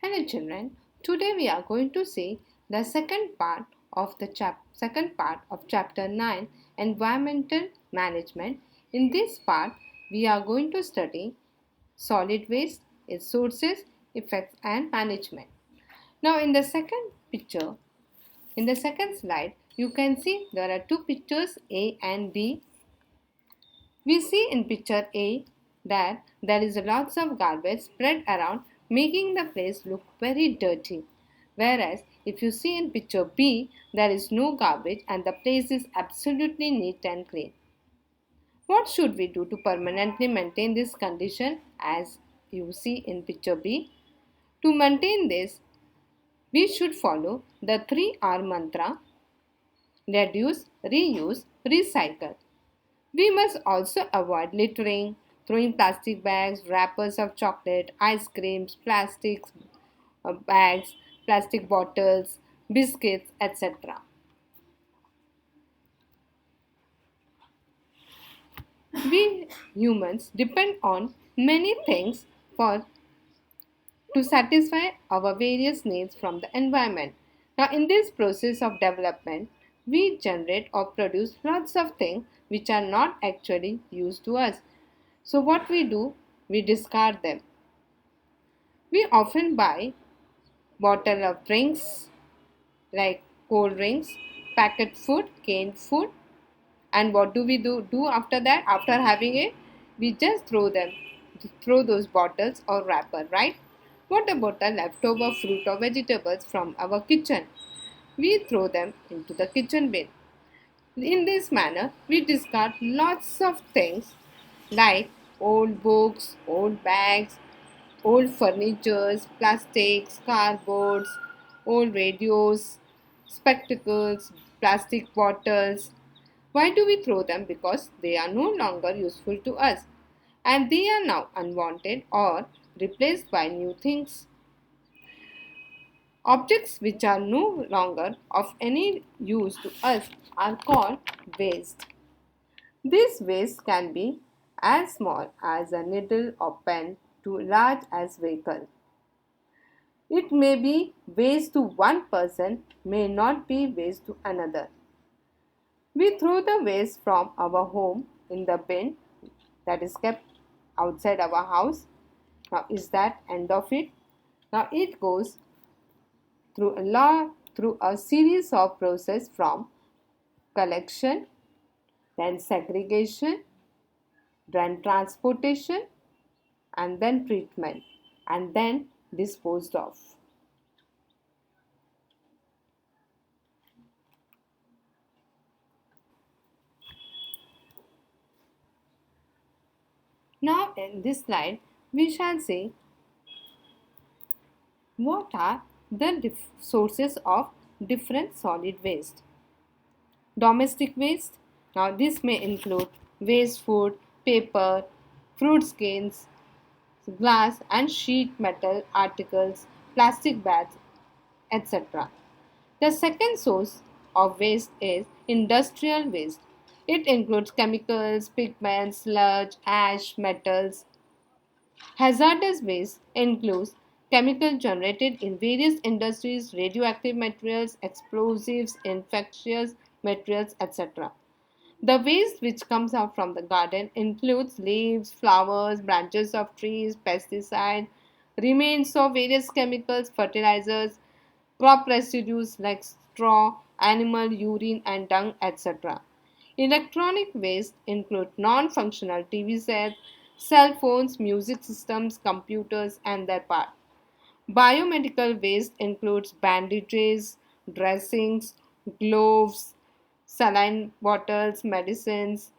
Hello children, today we are going to see the second part of chapter 9, Environmental Management. In this part we are going to study solid waste, its sources, effects and management. Now in the second slide you can see there are two pictures A and B. We see in picture A that there is lots of garbage spread around, making the place look very dirty. Whereas if you see in picture B, there is no garbage and the place is absolutely neat and clean. What should we do to permanently maintain this condition as you see in picture B? To maintain this, we should follow the 3R mantra: reduce, reuse, recycle. We must also avoid littering, throwing plastic bags, wrappers of chocolate, ice creams, plastic bags, plastic bottles, biscuits, etc. We humans depend on many things for to satisfy our various needs from the environment. Now, in this process of development, we generate or produce lots of things which are not actually used to us. So, what we do, we discard them. We often buy bottle of drinks like cold drinks, packet food, canned food, and what do we do after that? After having it, we just throw those bottles or wrapper, right? What about the leftover fruit or vegetables from our kitchen? We throw them into the kitchen bin. In this manner, we discard lots of things like old books, old bags, old furnitures, plastics, cardboards, old radios, spectacles, plastic bottles. Why do we throw them? Because they are no longer useful to us and they are now unwanted or replaced by new things. Objects which are no longer of any use to us are called waste. This waste can be as small as a needle or pen to large as vehicle. It may be waste to one person, may not be waste to another. We throw the waste from our home in the bin that is kept outside our house. Now is that end of it? Now it goes through a series of process from collection, then segregation, then transportation, and then treatment, and then disposed of. Now in this slide, we shall see what are the sources of different solid waste. Domestic waste. Now this may include waste food, paper, fruit skins, glass and sheet metal articles, plastic bags, etc. The second source of waste is industrial waste. It includes chemicals, pigments, sludge, ash, metals. Hazardous waste includes chemicals generated in various industries, radioactive materials, explosives, infectious materials, etc. The waste which comes out from the garden includes leaves, flowers, branches of trees, pesticide, remains of various chemicals, fertilizers, crop residues like straw, animal urine and dung, etc. Electronic waste include non-functional TV sets, cell phones, music systems, computers and their parts. Biomedical waste includes bandages, dressings, gloves, saline bottles, medicines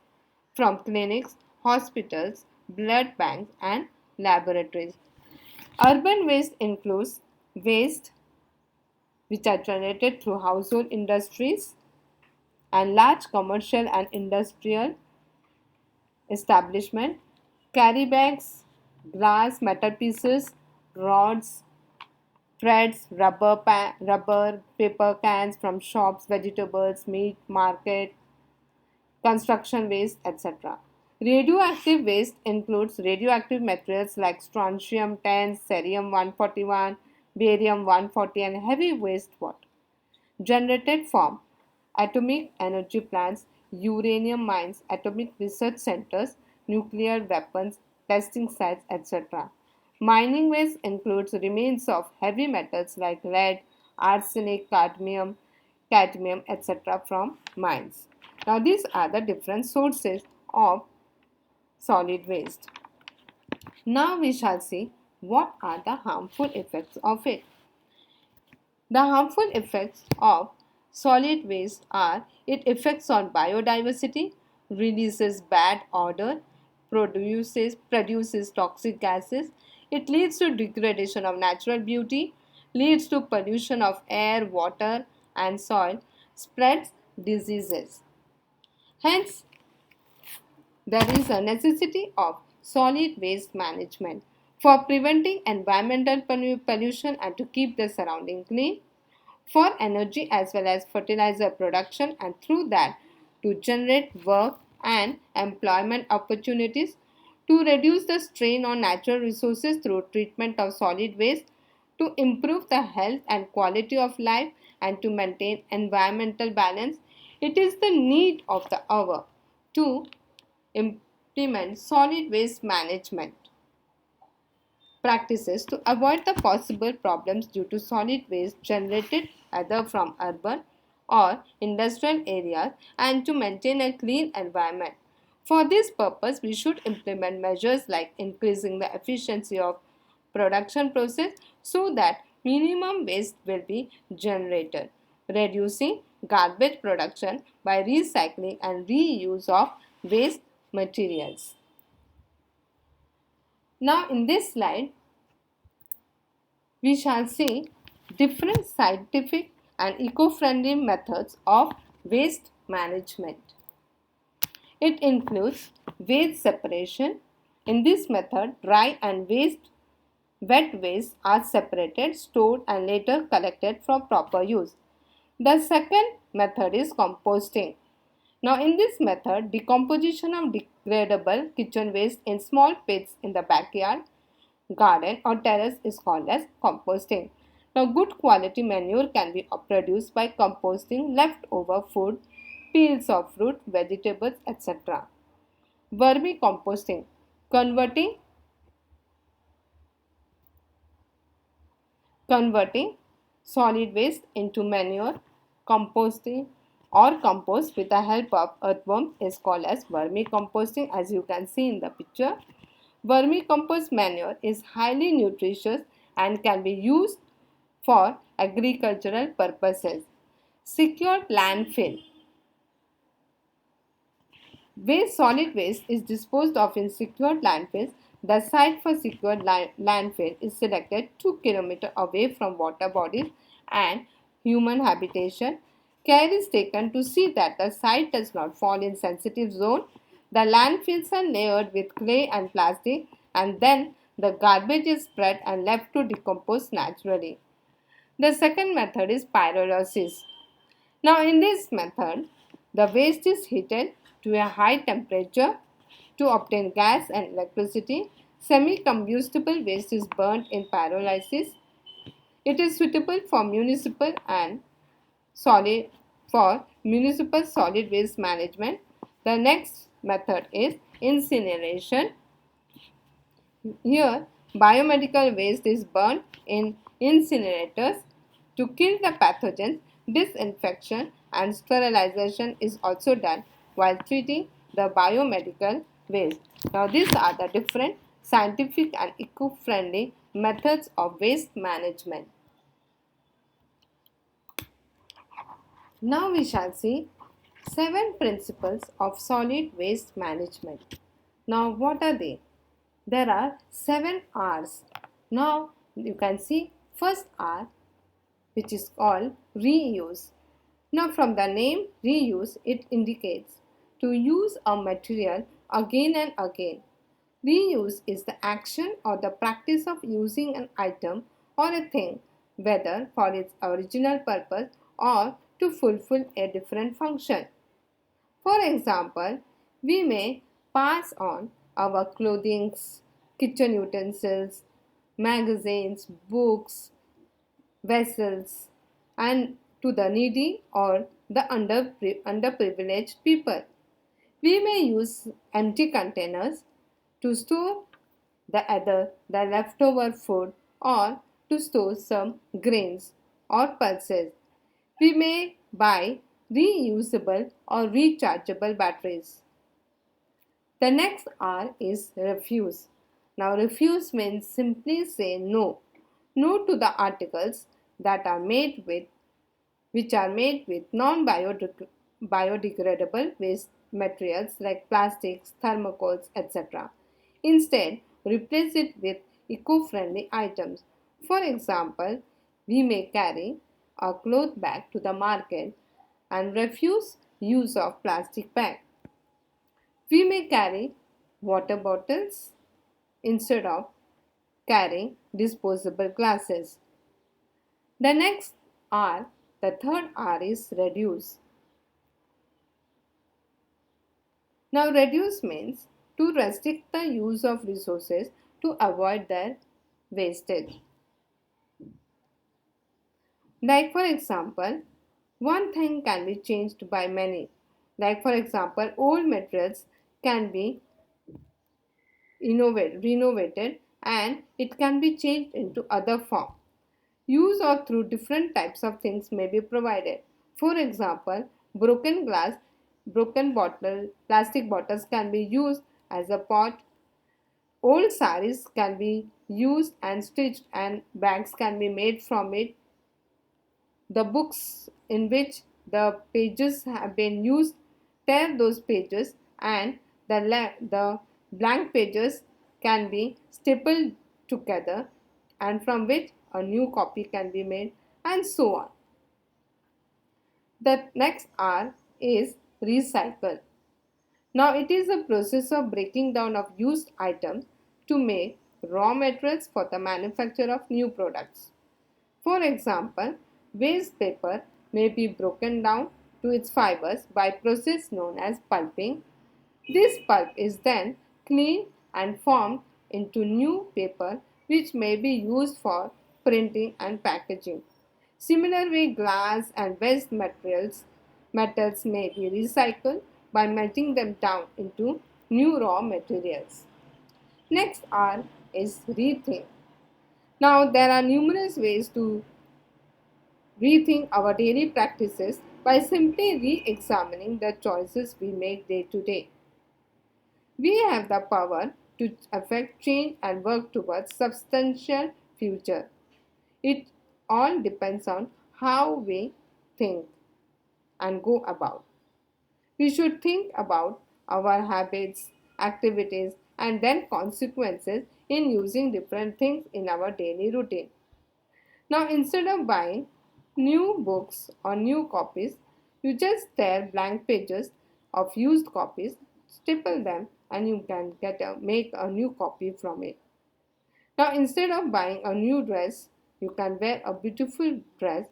from clinics, hospitals, blood banks, and laboratories. Urban waste includes waste which are generated through household industries and large commercial and industrial establishment, carry bags, glass, metal pieces, rods, threads, rubber, paper cans from shops, vegetables, meat, market, construction waste, etc. Radioactive waste includes radioactive materials like strontium 10, cerium 141, barium-140 and heavy wastewater generated from atomic energy plants, uranium mines, atomic research centers, nuclear weapons testing sites, etc. Mining waste includes remains of heavy metals like lead, arsenic, cadmium, etc. from mines. Now, these are the different sources of solid waste. Now, we shall see what are the harmful effects of it. The harmful effects of solid waste are it affects on biodiversity, releases bad odor, produces toxic gases, it leads to degradation of natural beauty, leads to pollution of air, water and soil, spreads diseases. Hence, there is a necessity of solid waste management for preventing environmental pollution and to keep the surrounding clean, for energy as well as fertilizer production, and through that to generate work and employment opportunities, to reduce the strain on natural resources through treatment of solid waste, to improve the health and quality of life, and to maintain environmental balance. It is the need of the hour to implement solid waste management practices to avoid the possible problems due to solid waste generated either from urban or industrial areas and to maintain a clean environment. For this purpose, we should implement measures like increasing the efficiency of production process so that minimum waste will be generated, reducing garbage production by recycling and reuse of waste materials. Now in this slide, we shall see different scientific and eco-friendly methods of waste management. It includes waste separation. In this method, dry and wet waste are separated, stored and later collected for proper use. The second method is composting. Now in this method, decomposition of degradable kitchen waste in small pits in the backyard, garden or terrace is called as composting. Now good quality manure can be produced by composting leftover food, peels of fruit, vegetables, etc. Vermicomposting, converting solid waste into manure, composting or compost with the help of earthworms is called as vermicomposting, as you can see in the picture. Vermicompost manure is highly nutritious and can be used for agricultural purposes. Secured landfill. Solid waste is disposed of in secured landfills. The site for secured landfill is selected 2 km away from water bodies and human habitation. Care is taken to see that the site does not fall in sensitive zone. The landfills are layered with clay and plastic, and then the garbage is spread and left to decompose naturally. The second method is pyrolysis. Now in this method, the waste is heated to a high temperature to obtain gas and electricity. Semi-combustible waste is burnt in pyrolysis. It is suitable for municipal solid waste management. The next method is incineration. Here, biomedical waste is burnt in incinerators to kill the pathogens. Disinfection and sterilization is also done while treating the biomedical waste. Now, these are the different scientific and eco-friendly methods of waste management. Now we shall see 7 principles of solid waste management. Now, what are they? There are 7 R's. Now, you can see first R, which is called reuse. Now, from the name reuse, it indicates to use a material again and again. Reuse is the action or the practice of using an item or a thing, whether for its original purpose or to fulfill a different function. For example, we may pass on our clothing, kitchen utensils, magazines, books, vessels, and to the needy or the underprivileged people. We may use empty containers to store the leftover food or to store some grains or pulses. We may buy reusable or rechargeable batteries. The next R is refuse. Now, refuse means simply say no. No to the articles that are made with which are made with non-biodegradable waste materials like plastics, thermocols, etc. Instead, replace it with eco-friendly items. For example, we may carry a cloth bag to the market and refuse use of plastic bag. We may carry water bottles instead of carrying disposable glasses. The next R, the third R is reduce. Now, reduce means to restrict the use of resources to avoid their wastage. Like, for example, one thing can be changed by many. Like, for example, old materials can be renovated and it can be changed into other form. Use or through different types of things may be provided. For example, broken glass, broken bottle, plastic bottles can be used as a pot. Old saris can be used and stitched and bags can be made from it. The books in which the pages have been used, tear those pages and the blank pages can be stapled together and from which a new copy can be made and so on. The next R is recycle. Now it is a process of breaking down of used items to make raw materials for the manufacture of new products. For example, waste paper may be broken down to its fibers by process known as pulping. This pulp is then cleaned and formed into new paper which may be used for printing and packaging. Similarly, glass and waste metals may be recycled by melting them down into new raw materials. Next R is rethink. Now, there are numerous ways to rethink our daily practices by simply re examining the choices we make day to day. We have the power to affect change and work towards substantial future. It all depends on how we think and go about. We should think about our habits, activities, and then consequences in using different things in our daily routine. Now, instead of buying new books or new copies, you just tear blank pages of used copies, staple them, and you can make a new copy from it. Now, instead of buying a new dress, you can wear a beautiful dress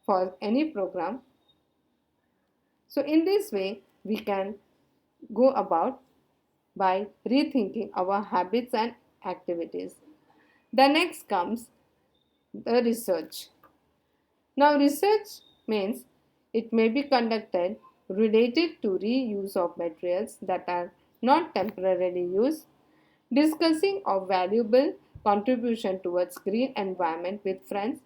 for any program. So, in this way, we can go about by rethinking our habits and activities. The next comes the research. Now, research means it may be conducted related to reuse of materials that are not temporarily used, discussing of valuable contribution towards green environment with friends,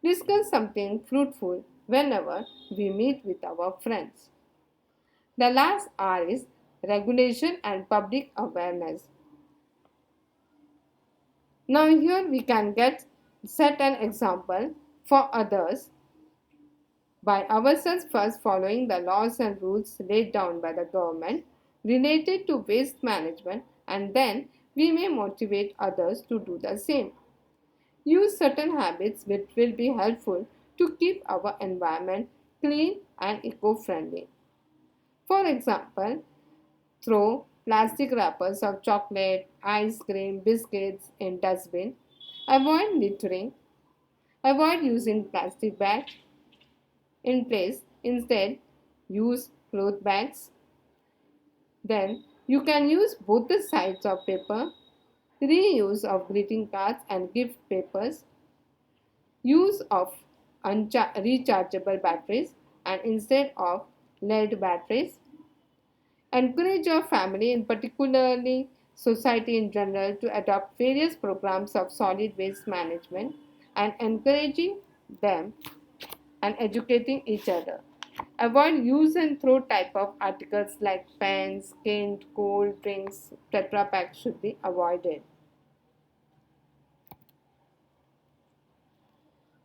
discuss something fruitful whenever we meet with our friends. The last R is regulation and public awareness. Now here we can set an example for others by ourselves first following the laws and rules laid down by the government related to waste management and then we may motivate others to do the same. Use certain habits which will be helpful to keep our environment clean and eco-friendly. For example, throw plastic wrappers of chocolate, ice cream, biscuits in dustbin. Avoid littering. Avoid using plastic bags in place. Instead, use cloth bags. Then you can use both the sides of paper. Reuse of greeting cards and gift papers. use of rechargeable batteries and instead of lead batteries, encourage your family and particularly society in general to adopt various programs of solid waste management and encouraging them and educating each other. Avoid use and throw type of articles like pens, canned cold drinks, Tetra packs should be avoided.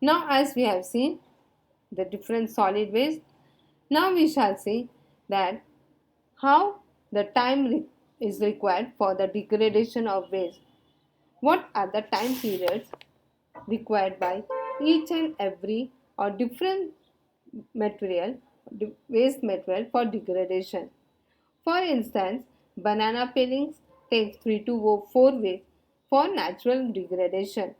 Now, as we have seen the different solid waste, now we shall see that how the time is required for the degradation of waste. What are the time periods required by each and every or different material, waste material for degradation? For instance, banana peelings take 3 to 4 weeks for natural degradation.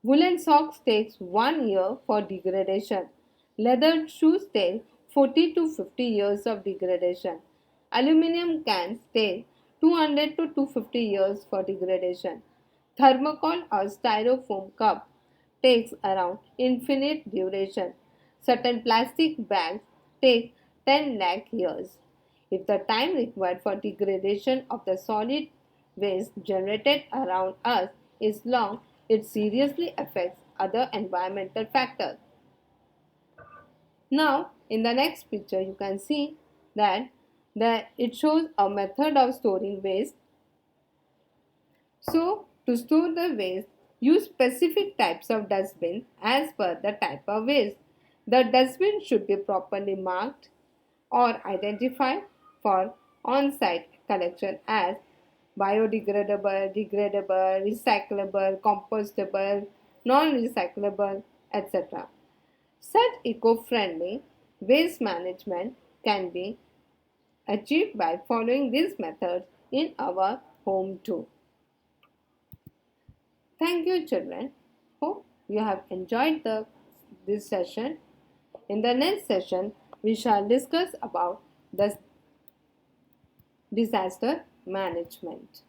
Woolen socks takes 1 year for degradation. Leather shoes take 40 to 50 years of degradation. Aluminum cans take 200 to 250 years for degradation. Thermocol or styrofoam cup takes around infinite duration. Certain plastic bags take 10 lakh years. If the time required for degradation of the solid waste generated around us is long, it seriously affects other environmental factors. Now, in the next picture, you can see that it shows a method of storing waste. So, to store the waste, use specific types of dustbin as per the type of waste. The dustbin should be properly marked or identified for on-site collection as biodegradable, degradable, recyclable, compostable, non-recyclable, etc. Such eco-friendly waste management can be achieved by following these methods in our home too. Thank you, children. Hope you have enjoyed this session. In the next session, we shall discuss about the disaster management.